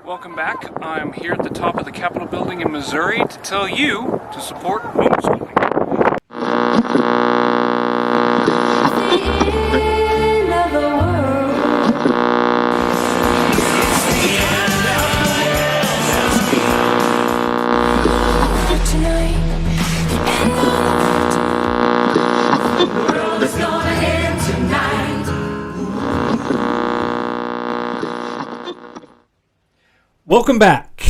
Welcome back. I'm here at the top of the Capitol building in Missouri to tell you to support homeschooling. Welcome back.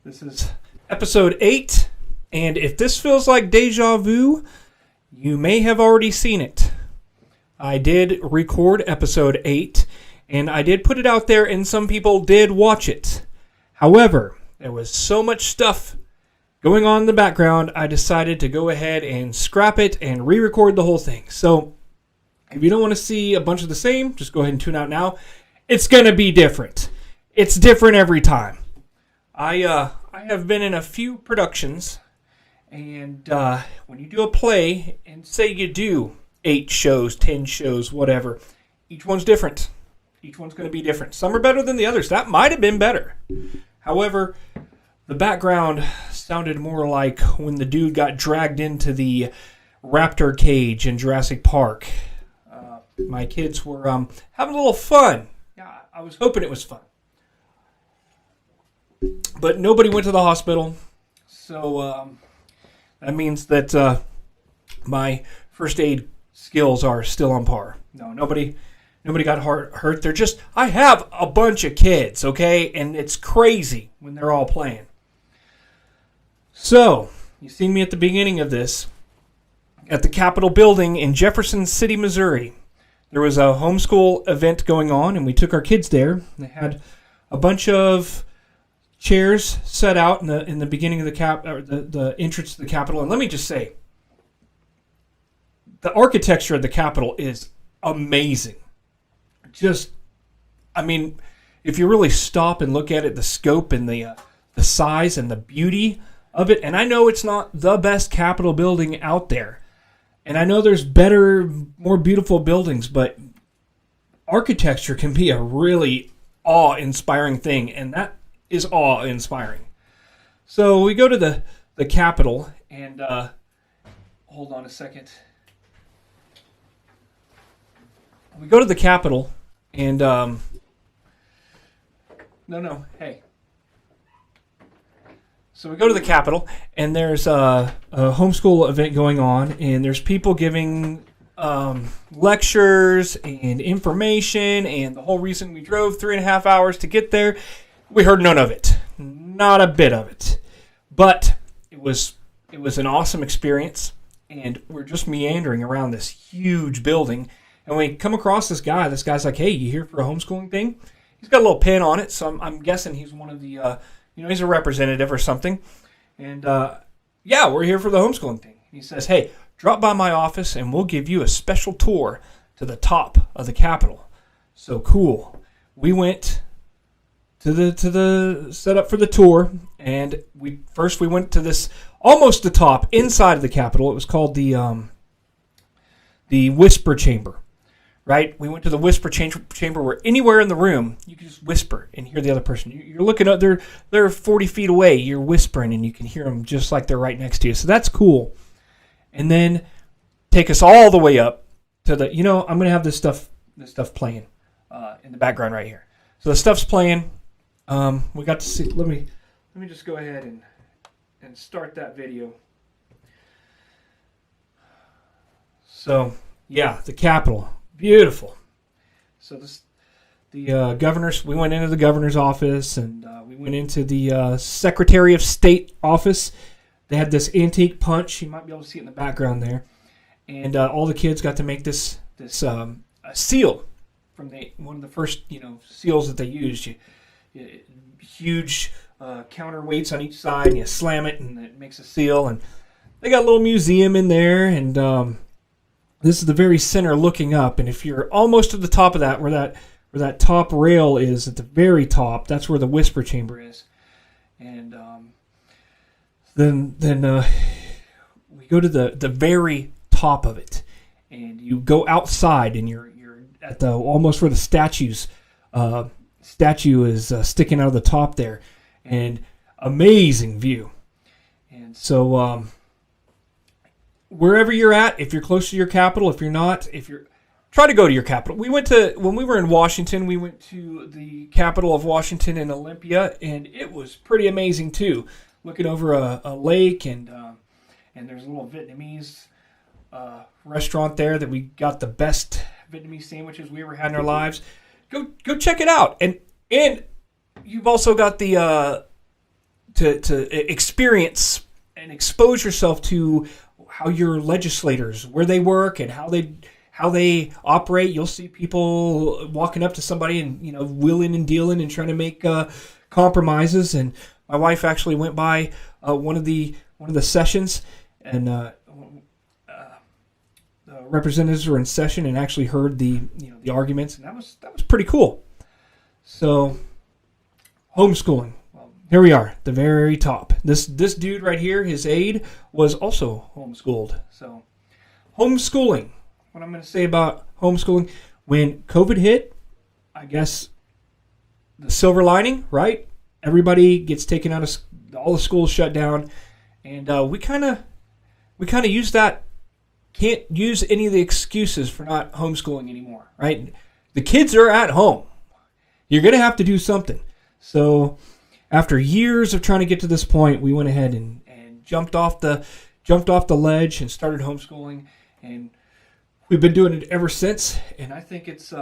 This is episode 8, and if this feels like deja vu, you may have already seen it. I did record episode 8, and I did put it out there, and some people did watch it. However, there was so much stuff going on in the background, I decided to go ahead and scrap it and re-record the whole thing. So, if you don't want to see a bunch of the same, just go ahead and tune out now. It's going to be different. It's different every time. I have been in a few productions, and when you do a play, and say you do 8 shows, 10 shows, whatever, each one's different. Each one's going to be different. Some are better than the others. That might have been better. However, the background sounded more like when the dude got dragged into the raptor cage in Jurassic Park. My kids were having a little fun. Yeah, I was hoping it was fun. But nobody went to the hospital, so that means that my first aid skills are still on par. No, nobody got hurt. They're just, I have a bunch of kids, okay? And it's crazy when they're all playing. So, you seen me at the beginning of this, at the Capitol building in Jefferson City, Missouri. There was a homeschool event going on, and we took our kids there. They had a bunch of chairs set out in the beginning of the entrance to the Capitol. And let me just say, the architecture of the Capitol is amazing. Just, I mean, if you really stop and look at it, the scope and the size and the beauty of it. And I know it's not the best Capitol building out there. And I know there's better, more beautiful buildings, but architecture can be a really awe-inspiring thing. And that is awe-inspiring. So we go to the Capitol, and hold on a second. We go to the Capitol, and hey. So we go to the Capitol, and there's a homeschool event going on, and there's people giving lectures and information, and the whole reason we drove 3.5 hours to get there, we heard none of it. Not a bit of it. But it was an awesome experience, and we're just meandering around this huge building, and we come across this guy. This guy's like, hey, you here for a homeschooling thing? He's got a little pin on it, so I'm guessing he's one of the, he's a representative or something. And, we're here for the homeschooling thing. He says, hey, drop by my office, and we'll give you a special tour to the top of the Capitol. So cool. We went to the setup for the tour, and we went to this almost the top inside of the Capitol. It was called the Whisper Chamber, right? We went to the Whisper Chamber, where anywhere in the room you can just whisper and hear the other person. You're looking up, they're 40 feet away. You're whispering, and you can hear them just like they're right next to you. So that's cool. And then take us all the way up to the. I'm going to have this stuff playing in the background right here. So the stuff's playing. We got to see. Let me just go ahead and start that video. So yeah, the Capitol, beautiful. So the governor's. We went into the governor's office, and we went into the Secretary of State office. They had this antique punch. You might be able to see it in the background there, and all the kids got to make this a seal from one of the first seals that they used. Huge counterweights on each side, and you slam it, and it makes a seal. And they got a little museum in there, and this is the very center looking up. And if you're almost at the top of that, where that top rail is at the very top, that's where the Whisper Chamber is. And then we go to the very top of it, and you go outside, and you're at the almost where the statues statue is sticking out of the top there, and amazing view. And so wherever you're at, if you're close to your capital, if you're not, try to go to your capital. When we were in Washington, we went to the capital of Washington in Olympia, and it was pretty amazing too. Looking over a lake, and there's a little Vietnamese restaurant there that we got the best Vietnamese sandwiches we ever had in our lives. Go check it out, and you've also got the to experience and expose yourself to how your legislators, where they work, and how they operate. You'll see people walking up to somebody and wheeling and dealing and trying to make compromises. And my wife actually went by one of the sessions, and the representatives were in session and actually heard the arguments, and that was pretty cool. So homeschooling. Well, here we are, the very top. This dude right here, his aide, was also homeschooled. So homeschooling. What I'm going to say about homeschooling, when COVID hit, I guess the silver lining, right? Everybody gets taken out of all the schools shut down, and we kind of use that. Can't use any of the excuses for not homeschooling anymore, right? The kids are at home. You're going to have to do something. So after years of trying to get to this point, we went ahead and jumped off the ledge and started homeschooling, and we've been doing it ever since. And I think it's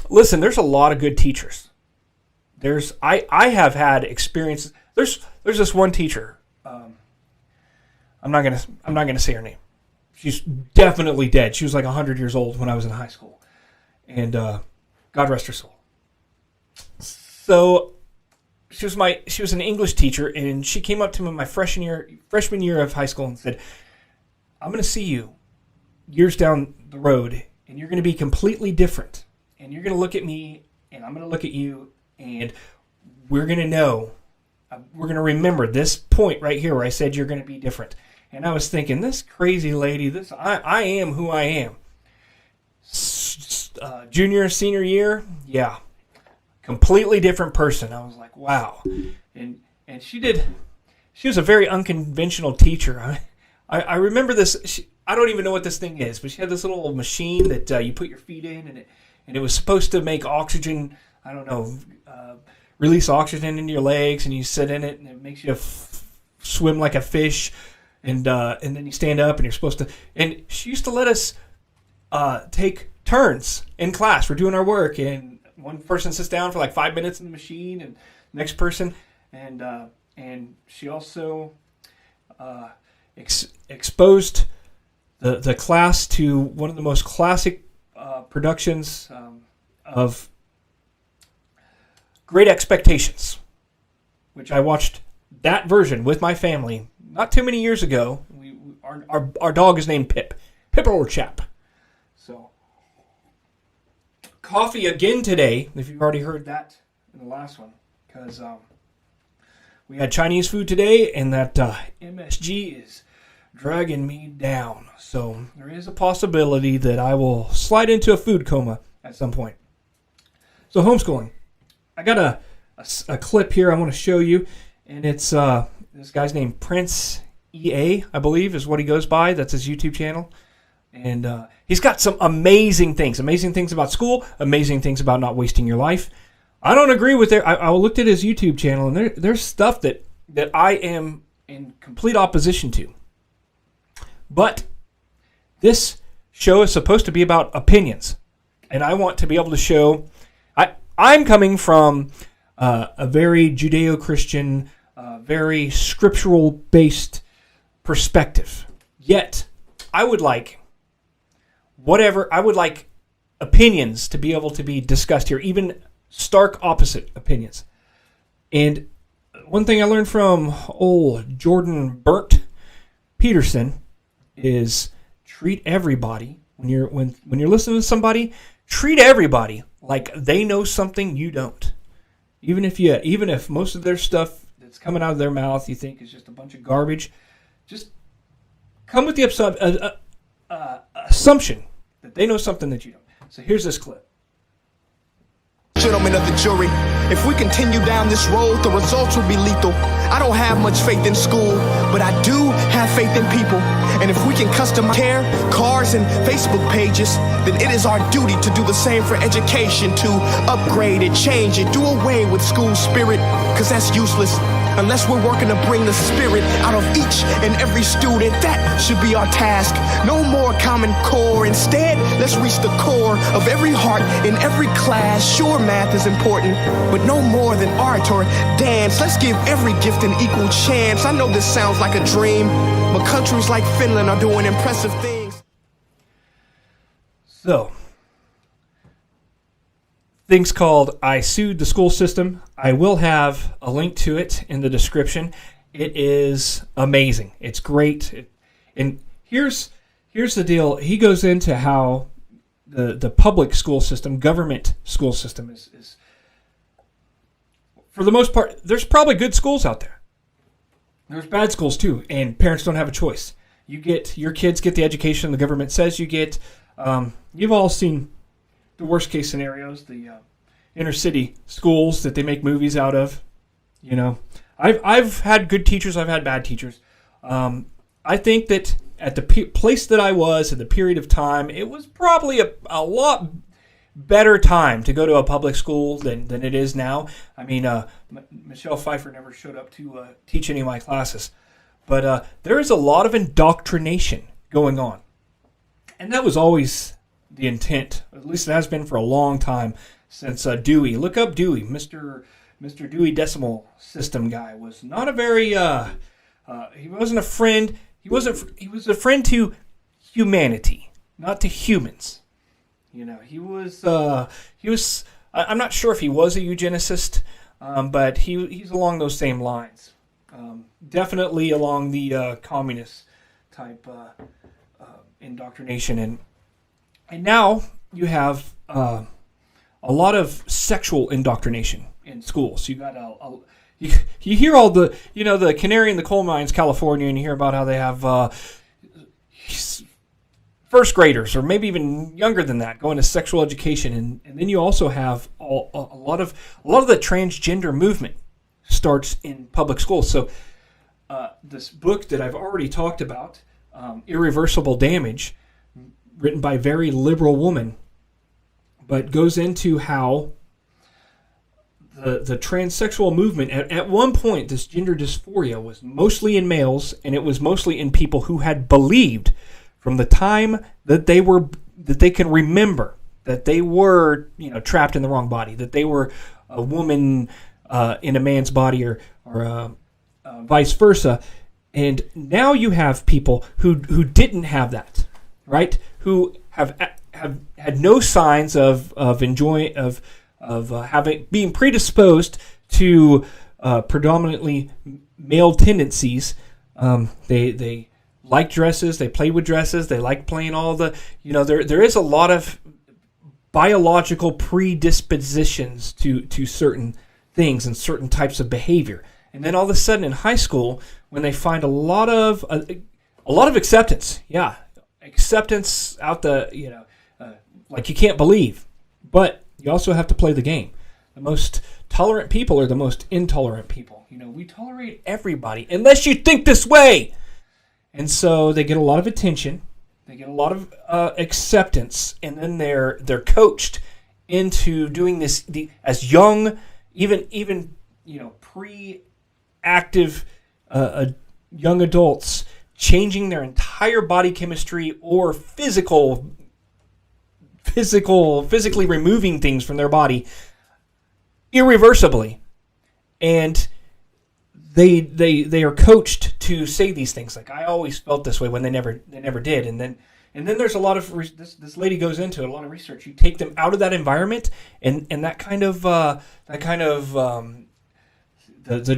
listen, there's a lot of good teachers. I have had experiences. There's this one teacher. I'm not gonna say her name. She's definitely dead. She was like 100 years old when I was in high school, and God rest her soul. So she was an English teacher, and she came up to me my freshman year of high school and said, "I'm going to see you years down the road, and you're going to be completely different. And you're going to look at me, and I'm going to look at you, and we're going to know, we're going to remember this point right here where I said you're going to be different." And I was thinking, this crazy lady, I am who I am. Junior, senior year, yeah, completely different person. I was like, wow. And she was a very unconventional teacher. I remember this. I don't even know what this thing is, but she had this little machine that you put your feet in, and it was supposed to make oxygen. I don't know, release oxygen into your legs, and you sit in it, and it makes you swim like a fish, and then you stand up, and you're supposed to. And she used to let us take turns in class. We're doing our work, and one person sits down for like 5 minutes in the machine, and the next person, and she also exposed the class to one of the most classic productions of Great Expectations, which I watched that version with my family not too many years ago. Our dog is named Pip. Pip or Chap. So, coffee again today, if you've already heard that in the last one, because we had Chinese food today, and that MSG is dragging me down. So there is a possibility that I will slide into a food coma at some point. So homeschooling. I got a clip here I want to show you, and it's this guy's named Prince EA, I believe, is what he goes by. That's his YouTube channel. And he's got some amazing things about school, amazing things about not wasting your life. I don't agree with it. I looked at his YouTube channel, and there's stuff that I am in complete opposition to. But this show is supposed to be about opinions, and I want to be able to show. I'm coming from a very Judeo-Christian, very scriptural-based perspective. Yet, I would like opinions to be able to be discussed here, even stark opposite opinions. And one thing I learned from old Jordan Burnt Peterson is treat everybody when you're listening to somebody, treat everybody like they know something you don't. Even if most of their stuff that's coming out of their mouth you think is just a bunch of garbage, just come with the assumption that they know something that you don't. So here's this clip. Gentlemen of the jury, if we continue down this road, the results will be lethal. I don't have much faith in school, but I do have faith in people. And if we can customize care, cars, and Facebook pages, then it is our duty to do the same for education, to upgrade it, change it, do away with school spirit, because that's useless. Unless we're working to bring the spirit out of each and every student, that should be our task. No more Common Core. Instead, let's reach the core of every heart in every class. Sure, math is important, but no more than art or dance. Let's give every gift an equal chance. I know this sounds like a dream, but countries like Finland are doing impressive things. So, things called I Sued the School System. I will have a link to it in the description. It is amazing. It's great. And here's the deal. He goes into how the public school system, government school system is for the most part, there's probably good schools out there. There's bad schools too, and parents don't have a choice. Your kids get the education the government says you get. You've all seen the worst case scenarios, the inner city schools that they make movies out of. You know, I've had good teachers, I've had bad teachers. I think that at the place that I was at the period of time, it was probably a lot better time to go to a public school than it is now. I mean, Michelle Pfeiffer never showed up to teach any of my classes, but there is a lot of indoctrination going on, and that was always the intent. At least it has been for a long time since Dewey. Look up Dewey, Mr. Dewey Decimal System guy was not a very. He wasn't a friend. He was a friend to humanity, not to humans. You know, he was. I'm not sure if he was a eugenicist, but he's along those same lines. Definitely along the communist type indoctrination, and now you have a lot of sexual indoctrination in schools. You got you hear all the the canary in the coal mines, California, and you hear about how they have first graders or maybe even younger than that going to sexual education, and then you also have a lot of the transgender movement starts in public schools. So this book that I've already talked about, Irreversible Damage, written by a very liberal woman, but goes into how the transsexual movement, at one point, this gender dysphoria was mostly in males, and it was mostly in people who had believed from the time that they can remember that they were, trapped in the wrong body, that they were a woman in a man's body, or vice versa. And now you have people who didn't have that, right? Who have had no signs of being predisposed to predominantly male tendencies. They like dresses. They play with dresses. They like playing all the, there is a lot of biological predispositions to certain things and certain types of behavior. And then all of a sudden in high school, when they find a lot of acceptance, acceptance out the, like you can't believe, but you also have to play the game. The most tolerant people are the most intolerant people. We tolerate everybody unless you think this way. And so they get a lot of attention, they get a lot of acceptance, and then they're coached into doing this as young, even pre-active young adults, changing their entire body chemistry or physically removing things from their body irreversibly, and they are coached to say these things like, I always felt this way, when they never did. And then there's a lot of this lady goes into a lot of research. You take them out of that environment, and that kind of the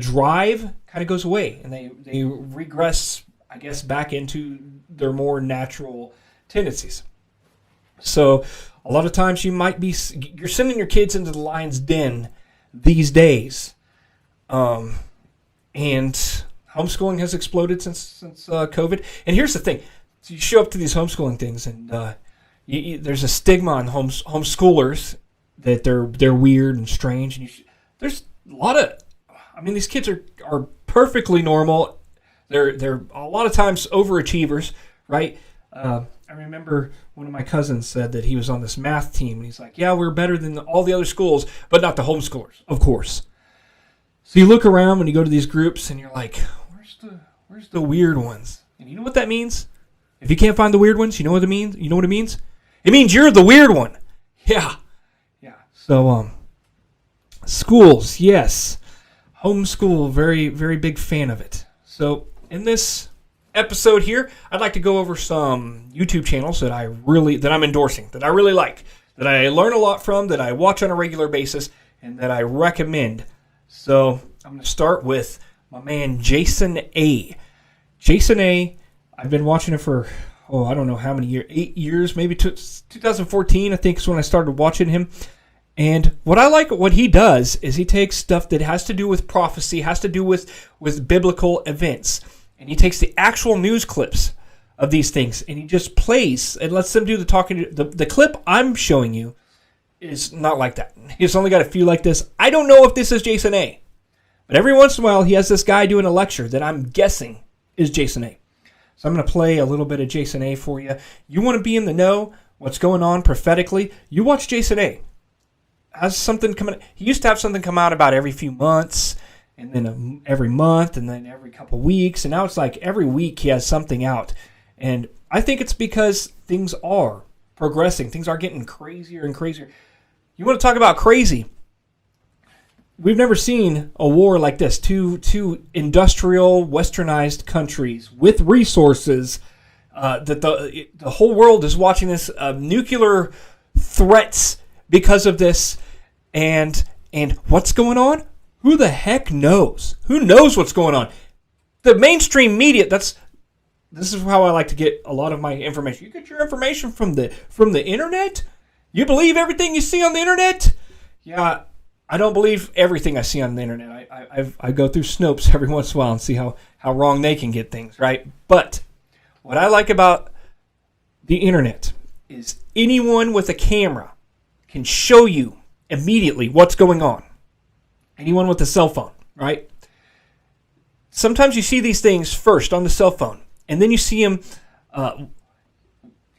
drive kind of goes away, and they regress, I guess, back into their more natural tendencies. So a lot of times you're sending your kids into the lion's den these days, and homeschooling has exploded since COVID. And here's the thing: so you show up to these homeschooling things, and there's a stigma on homeschoolers, that they're weird and strange. And there's a lot of, I mean, these kids are perfectly normal. They're a lot of times overachievers, right? I remember one of my cousins said that he was on this math team, and he's like, yeah, we're better than all the other schools, but not the homeschoolers, of course. So you look around when you go to these groups, and you're like, where's the weird ones? And you know what that means? If you can't find the weird ones, you know what it means? You know what it means? It means you're the weird one. Yeah. So, schools, yes. Homeschool, very, very big fan of it. So, in this episode here, I'd like to go over some YouTube channels that I'm endorsing, that I really like, that I learn a lot from, that I watch on a regular basis, and that I recommend. So, I'm going to start with my man Jason A. Jason A., I've been watching him for, I don't know how many years, 8 years, maybe 2014, I think is when I started watching him. And what I like, what he does is he takes stuff that has to do with prophecy, has to do with biblical events, and he takes the actual news clips of these things, and he just plays and lets them do the talking. The clip I'm showing you is not like that. He's only got a few like this. I don't know if this is Jason A., but every once in a while he has this guy doing a lecture that I'm guessing is Jason A. So I'm going to play a little bit of Jason A. for you. You want to be in the know, what's going on prophetically, you watch Jason A. Has something coming. He used to have something come out about every few months, and then every month, and then every couple weeks, and now it's like every week he has something out. And I think it's because things are progressing. Things are getting crazier and crazier. You want to talk about crazy? We've never seen a war like this. Two industrial, westernized countries with resources that the whole world is watching this. Nuclear threats because of this, and what's going on? Who the heck knows? Who knows what's going on? The mainstream media. This is how I like to get a lot of my information. You get your information from the internet. You believe everything you see on the internet? Yeah, I don't believe everything I see on the internet. I go through Snopes every once in a while and see how wrong they can get things, right? But what I like about the internet is anyone with a camera can show you immediately what's going on. Anyone with a cell phone, right? Sometimes you see these things first on the cell phone, and then you see them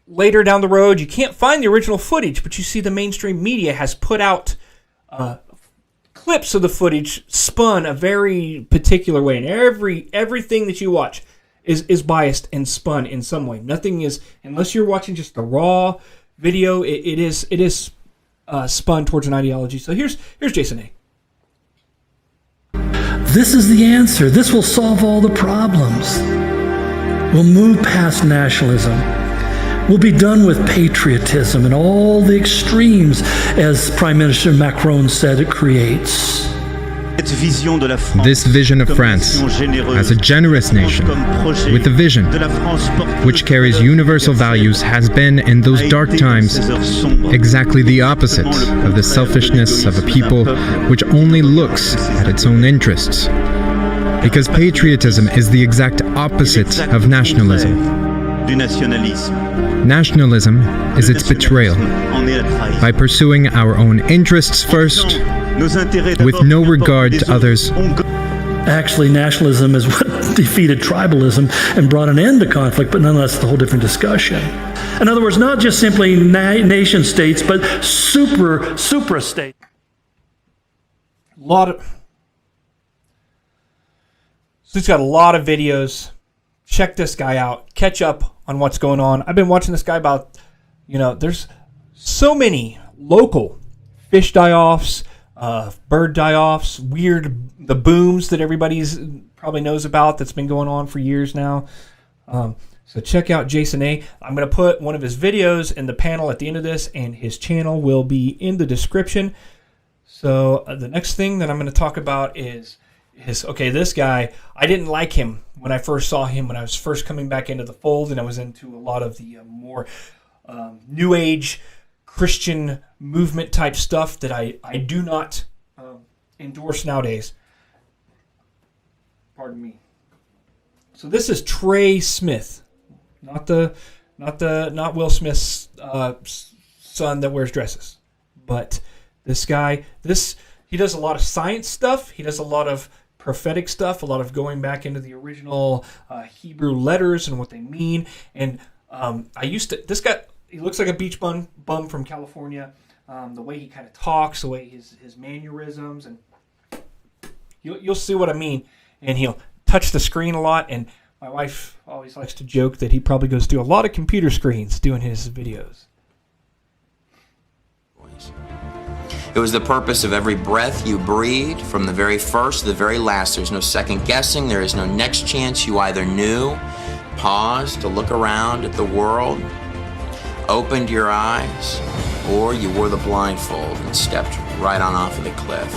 later down the road. You can't find the original footage, but you see the mainstream media has put out clips of the footage spun a very particular way, and everything that you watch is biased and spun in some way. Nothing is, unless you're watching just the raw video, it is spun towards an ideology. So here's Jason A. This is the answer. This will solve all the problems. We'll move past nationalism. We'll be done with patriotism and all the extremes, as Prime Minister Macron said it creates. This vision of France as a generous nation with a vision which carries universal values has been, in those dark times, exactly the opposite of the selfishness of a people which only looks at its own interests. Because patriotism is the exact opposite of nationalism. Nationalism is its betrayal. By pursuing our own interests first, with no regard to others. Actually, nationalism is what defeated tribalism and brought an end to conflict, but nonetheless, it's a whole different discussion. In other words, not just simply nation states, but supra states. So he's got a lot of videos. Check this guy out. Catch up on what's going on. I've been watching this guy about, there's so many local fish die-offs, bird die-offs, the booms that everybody's probably knows about that's been going on for years now. So check out Jason A. I'm going to put one of his videos in the panel at the end of this, and his channel will be in the description. So the next thing that I'm going to talk about is this guy, I didn't like him when I first saw him when I was first coming back into the fold, and I was into a lot of the more New Age Christian movement type stuff that I do not endorse nowadays. Pardon me. So this is Trey Smith, not Will Smith's son that wears dresses, but This guy, he does a lot of science stuff. He does a lot of prophetic stuff, a lot of going back into the original Hebrew letters and what they mean. And this guy, he looks like a beach bum from California. The way he kind of talks, the way his mannerisms, and you'll see what I mean. And he'll touch the screen a lot. And my wife always likes to joke that he probably goes through a lot of computer screens doing his videos. It was the purpose of every breath you breathe, from the very first to the very last. There's no second guessing. There is no next chance. You either knew, paused to look around at the world, opened your eyes, or you wore the blindfold and stepped right on off of the cliff.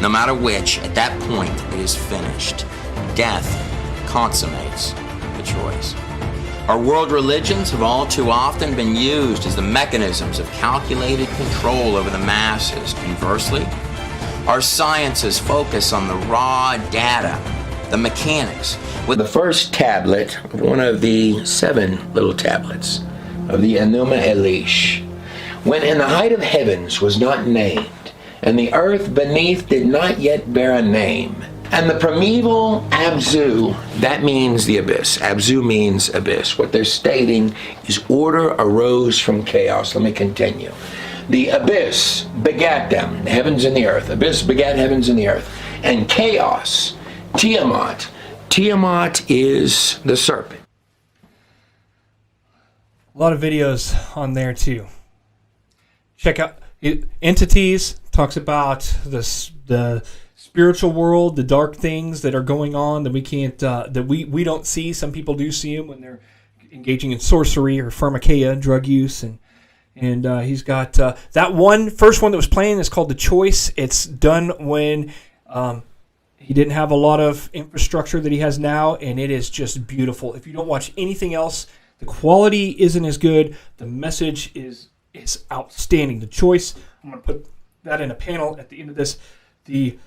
No matter which, at that point, it is finished. Death consummates the choice. Our world religions have all too often been used as the mechanisms of calculated control over the masses. Conversely, our sciences focus on the raw data, the mechanics. With the first tablet, one of the 7 little tablets of the Enuma Elish, when in the height of heavens was not named, and the earth beneath did not yet bear a name, and the primeval Abzu, that means the abyss. Abzu means abyss. What they're stating is order arose from chaos. Let me continue. The abyss begat them, the heavens and the earth. Abyss begat heavens and the earth. And chaos, Tiamat. Tiamat is the serpent. A lot of videos on there too. Check out Entities, talks about the spiritual world, the dark things that are going on that we can't, that we don't see. Some people do see them when they're engaging in sorcery or pharmakeia, drug use, and he's got that first one that was playing is called The Choice. It's done when he didn't have a lot of infrastructure that he has now, and it is just beautiful. If you don't watch anything else, the quality isn't as good. The message is outstanding. The Choice. I'm going to put that in a panel at the end of this. The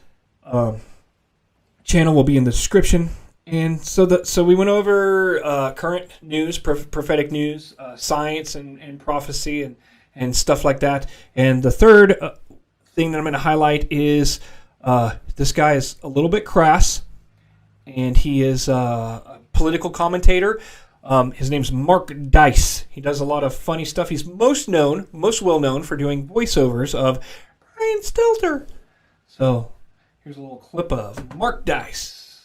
channel will be in the description. And so we went over current news, prophetic news, science and prophecy and stuff like that. And the third thing that I'm going to highlight is this guy is a little bit crass, and he is a political commentator. His name's Mark Dice. He does a lot of funny stuff. He's most well known for doing voiceovers of Brian Stelter. So here's a little clip of Mark Dice.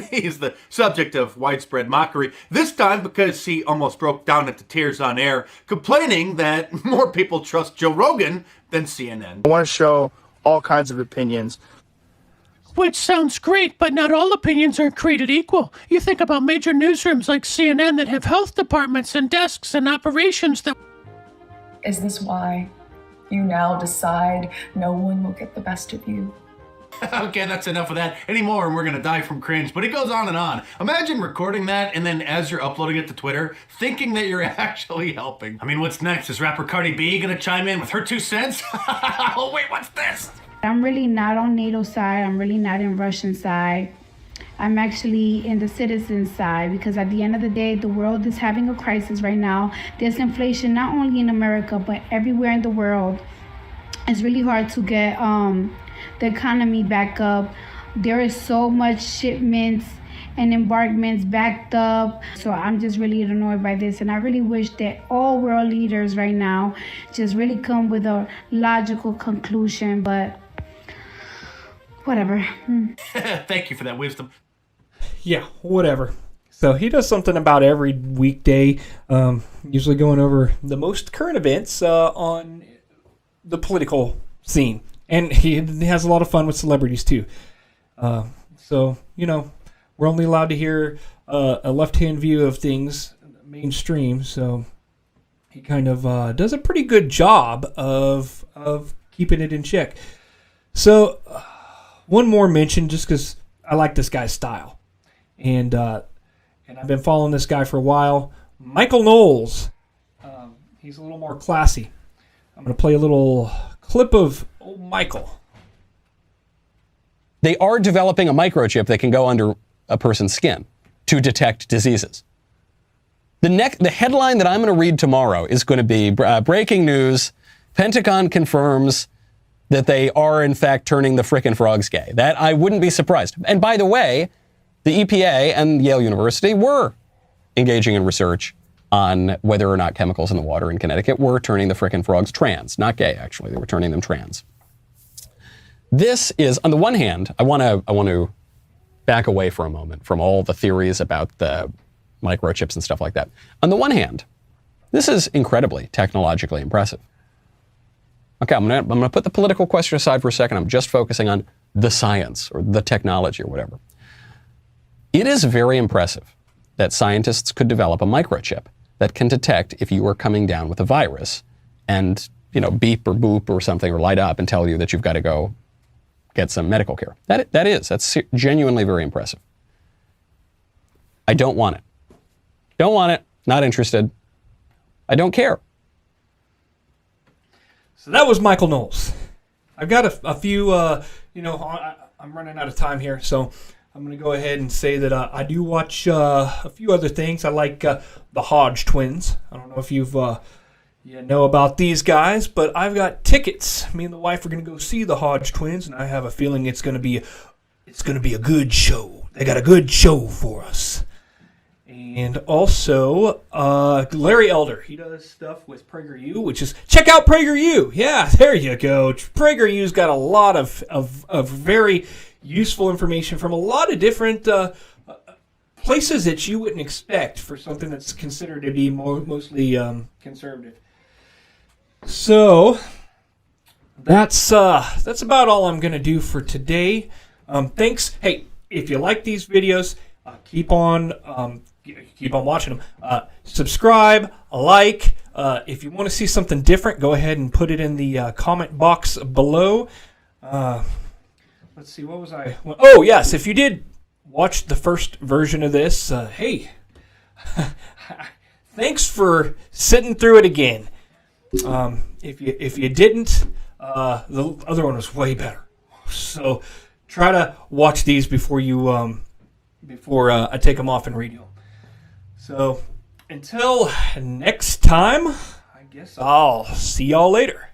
He's the subject of widespread mockery, this time because he almost broke down into tears on air, complaining that more people trust Joe Rogan than CNN. I want to show all kinds of opinions. Which sounds great, but not all opinions are created equal. You think about major newsrooms like CNN that have health departments and desks and operations that... Is this why you now decide no one will get the best of you? Okay, that's enough of that. Any more and we're gonna die from cringe, but it goes on and on. Imagine recording that and then as you're uploading it to Twitter, thinking that you're actually helping. I mean, what's next? Is rapper Cardi B gonna chime in with her 2 cents? Oh wait, what's this? I'm really not on NATO side. I'm really not in Russian side. I'm actually in the citizen side, because at the end of the day, the world is having a crisis right now. There's inflation not only in America, but everywhere in the world. It's really hard to get the economy back up. There is so much shipments and embarkments backed up. So I'm just really annoyed by this. And I really wish that all world leaders right now just really come with a logical conclusion, but whatever. Thank you for that wisdom. Yeah, whatever. So he does something about every weekday, usually going over the most current events on the political scene. And he has a lot of fun with celebrities, too. So, we're only allowed to hear a left-hand view of things mainstream. So he kind of does a pretty good job of keeping it in check. So one more mention, just because I like this guy's style. And I've been following this guy for a while. Michael Knowles. He's a little more classy. I'm going to play a little clip of old Michael. They are developing a microchip that can go under a person's skin to detect diseases. The headline that I'm going to read tomorrow is going to be breaking news. Pentagon confirms that they are, in fact, turning the frickin' frogs gay. That I wouldn't be surprised. And by the way, the EPA and Yale University were engaging in research on whether or not chemicals in the water in Connecticut were turning the frickin' frogs trans. Not gay, actually. They were turning them trans. This is, on the one hand, I want to back away for a moment from all the theories about the microchips and stuff like that. On the one hand, this is incredibly technologically impressive. Okay, I'm gonna put the political question aside for a second. I'm just focusing on the science or the technology or whatever. It is very impressive that scientists could develop a microchip that can detect if you are coming down with a virus and, beep or boop or something or light up and tell you that you've got to go get some medical care. That's genuinely very impressive. I don't want it. Don't want it. Not interested. I don't care. So that was Michael Knowles. I've got a few, I'm running out of time here, so I'm going to go ahead and say that I do watch a few other things. I like the Hodge twins. I don't know if you know about these guys, but I've got tickets. Me and the wife are going to go see the Hodge twins, and I have a feeling it's going to be a good show. They got a good show for us. And also, Larry Elder, he does stuff with PragerU, which is, check out PragerU. Yeah, there you go. PragerU's got a lot of very useful information from a lot of different places that you wouldn't expect for something that's considered to be mostly conservative. So, that's about all I'm going to do for today. Thanks. Hey, if you like these videos, keep on watching them. Subscribe, like. If you want to see something different, go ahead and put it in the comment box below. Let's see, what was I? Oh, yes, if you did watch the first version of this, hey, thanks for sitting through it again. If you didn't, the other one was way better. So try to watch these before I take them off and read them. So until next time, I guess I'll see y'all later.